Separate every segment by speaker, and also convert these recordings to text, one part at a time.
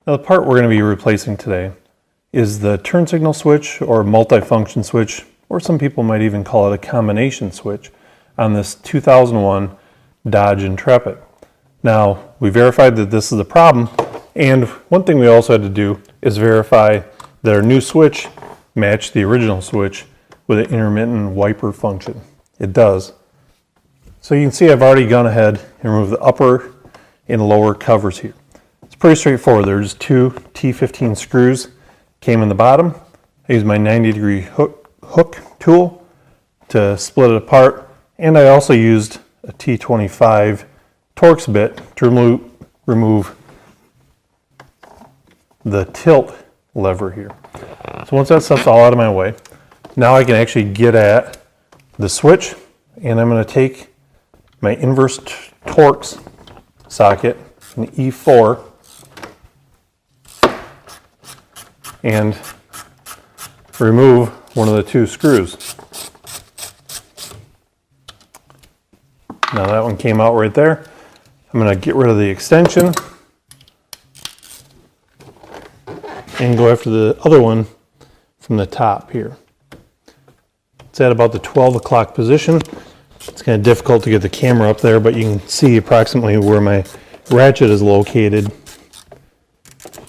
Speaker 1: Now the part we're going to be replacing today is the turn signal switch or multifunction switch, or some people might even call it a combination switch on this 2001 Dodge Intrepid. Now we verified that this is the problem, and one thing we also had to do is verify that our new switch matched the original switch with an intermittent wiper function. It does. So you can see I've already gone ahead and removed the upper and lower covers here. It's pretty straightforward. There's two T15 screws came in the bottom. I used my 90-degree hook tool to split it apart, and I also used a T25 Torx bit to remove the tilt lever here. So once that stuff's all out of my way, now I can actually get at the switch, and I'm going to take my inverse Torx socket, an E4, and remove one of the two screws. Now that one came out right there. I'm going to get rid of the extension and go after the other one from the top here. It's at about the 12 o'clock position. It's kind of difficult to get the camera up there, but you can see approximately where my ratchet is located.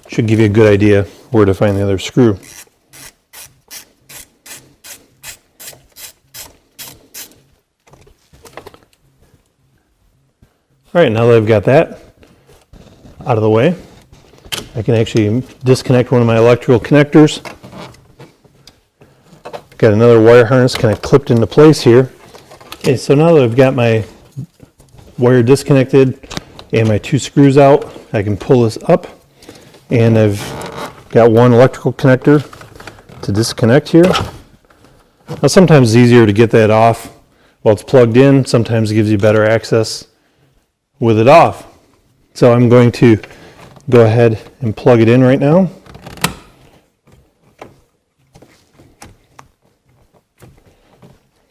Speaker 1: Should give you a good idea where to find the other screw. All right, now that I've got that out of the way, I can actually disconnect one of my electrical connectors. Got another wire harness kind of clipped into place here. Okay, so now that I've got my wire disconnected and my two screws out, I can pull this up, and I've got one electrical connector to disconnect here. Now sometimes it's easier to get that off while it's plugged in. Sometimes it gives you better access with it off. So I'm going to go ahead and plug it in right now.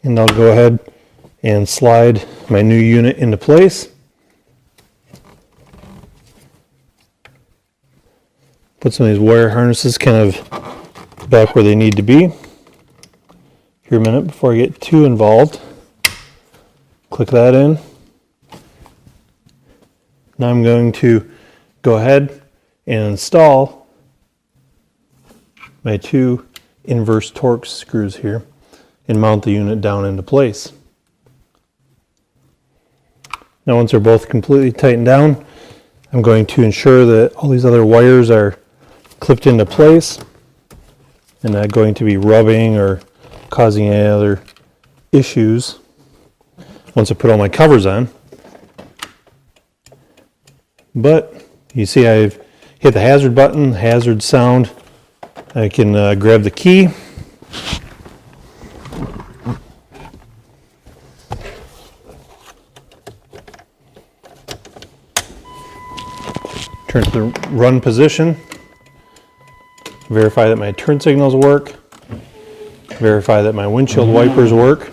Speaker 1: And I'll go ahead and slide my new unit into place. Put some of these wire harnesses kind of back where they need to be. Here a minute before I get too involved. Click that in. Now I'm going to go ahead and install my two inverse Torx screws here and mount the unit down into place. Now once they're both completely tightened down, I'm going to ensure that all these other wires are clipped into place and not going to be rubbing or causing any other issues once I put all my covers on. But you see I've hit the hazard button, hazard sound. I can grab the key. Turn to the run position. Verify that my turn signals work. Verify that my windshield wipers work.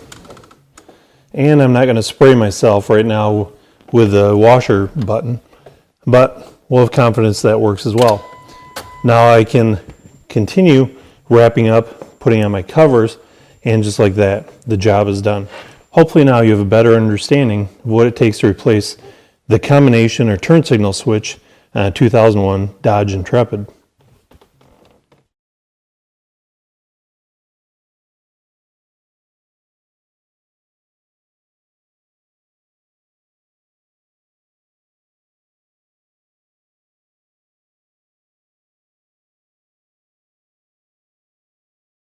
Speaker 1: And I'm not going to spray myself right now with the washer button, but we'll have confidence that works as well. Now I can continue wrapping up, putting on my covers, and just like that, the job is done. Hopefully now you have a better understanding of what it takes to replace the combination or turn signal switch on a 2001 Dodge Intrepid.